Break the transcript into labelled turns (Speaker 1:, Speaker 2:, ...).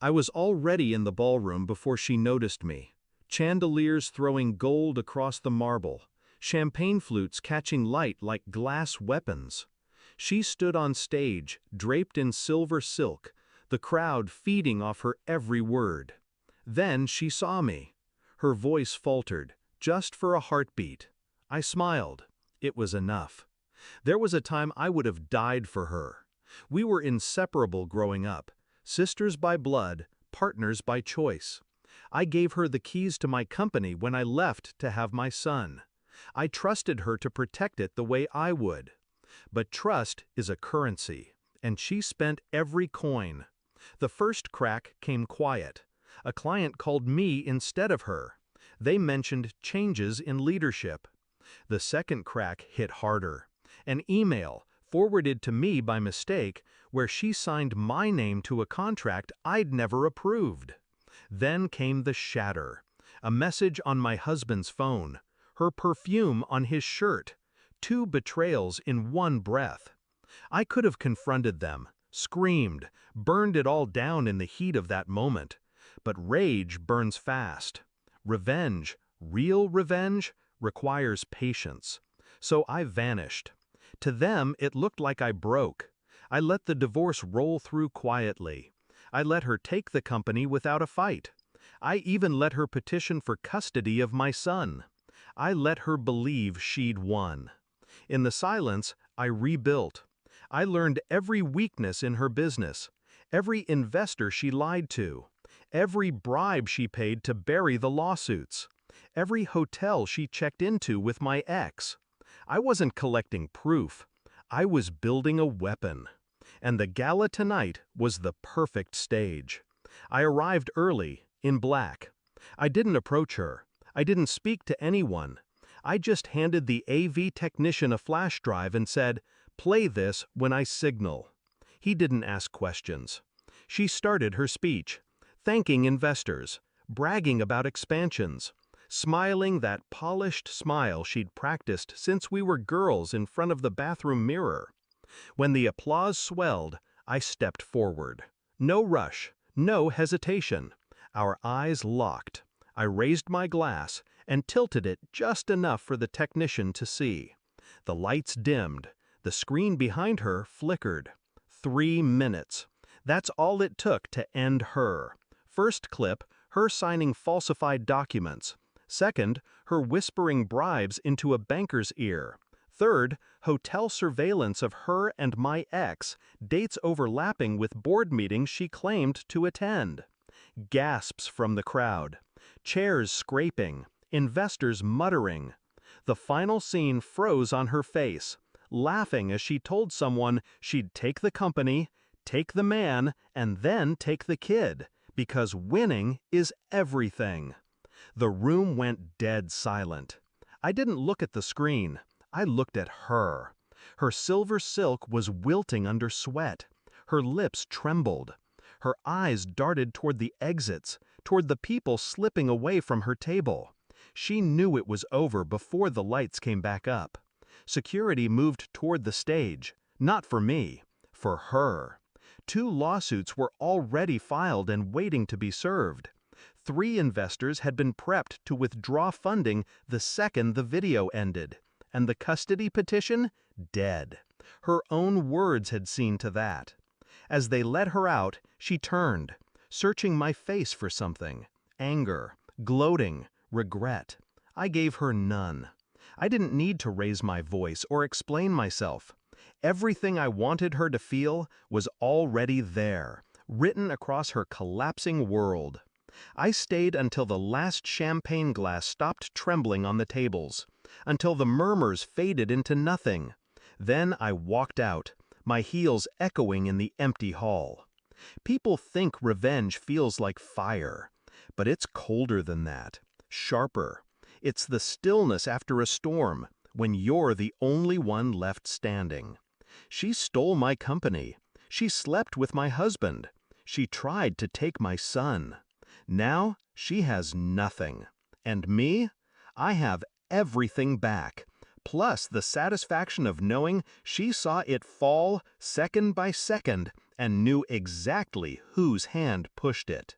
Speaker 1: I was already in the ballroom before she noticed me. Chandeliers throwing gold across the marble, champagne flutes catching light like glass weapons. She stood on stage, draped in silver silk, the crowd feeding off her every word. Then she saw me. Her voice faltered, just for a heartbeat. I smiled. It was enough. There was a time I would have died for her. We were inseparable growing up, sisters by blood, partners by choice. I gave her the keys to my company when I left to have my son. I trusted her to protect it the way I would. But trust is a currency, and she spent every coin. The first crack came quiet. A client called me instead of her. They mentioned changes in leadership. The second crack hit harder. An email, forwarded to me by mistake, where she signed my name to a contract I'd never approved. Then came the shatter. A message on my husband's phone. Her perfume on his shirt. 2 betrayals in one breath. I could have confronted them, screamed, burned it all down in the heat of that moment. But rage burns fast. Revenge, real revenge, requires patience. So I vanished. To them, it looked like I broke. I let the divorce roll through quietly. I let her take the company without a fight. I even let her petition for custody of my son. I let her believe she'd won. In the silence, I rebuilt. I learned every weakness in her business, every investor she lied to, every bribe she paid to bury the lawsuits, every hotel she checked into with my ex. I wasn't collecting proof. I was building a weapon. And the gala tonight was the perfect stage. I arrived early, in black. I didn't approach her. I didn't speak to anyone. I just handed the AV technician a flash drive and said, "Play this when I signal." He didn't ask questions. She started her speech, thanking investors, bragging about expansions, smiling that polished smile she'd practiced since we were girls in front of the bathroom mirror. When the applause swelled, I stepped forward. No rush, no hesitation. Our eyes locked. I raised my glass and tilted it just enough for the technician to see. The lights dimmed. The screen behind her flickered. 3 minutes. That's all it took to end her. First clip, her signing falsified documents. Second, her whispering bribes into a banker's ear. Third, hotel surveillance of her and my ex, dates overlapping with board meetings she claimed to attend. Gasps from the crowd. Chairs scraping. Investors muttering. The final scene froze on her face, laughing as she told someone she'd take the company, take the man, and then take the kid, because winning is everything. The room went dead silent. I didn't look at the screen. I looked at her. Her silver silk was wilting under sweat. Her lips trembled. Her eyes darted toward the exits, toward the people slipping away from her table. She knew it was over before the lights came back up. Security moved toward the stage, not for me, for her. 2 lawsuits were already filed and waiting to be served. 3 investors had been prepped to withdraw funding the second the video ended. And the custody petition? Dead. Her own words had seen to that. As they let her out, she turned, searching my face for something. Anger, gloating, regret. I gave her none. I didn't need to raise my voice or explain myself. Everything I wanted her to feel was already there, written across her collapsing world. I stayed until the last champagne glass stopped trembling on the tables, until the murmurs faded into nothing. Then I walked out, my heels echoing in the empty hall. People think revenge feels like fire, but it's colder than that, sharper. It's the stillness after a storm, when you're the only one left standing. She stole my company. She slept with my husband. She tried to take my son. Now she has nothing. And me? I have everything back, plus the satisfaction of knowing she saw it fall second by second and knew exactly whose hand pushed it.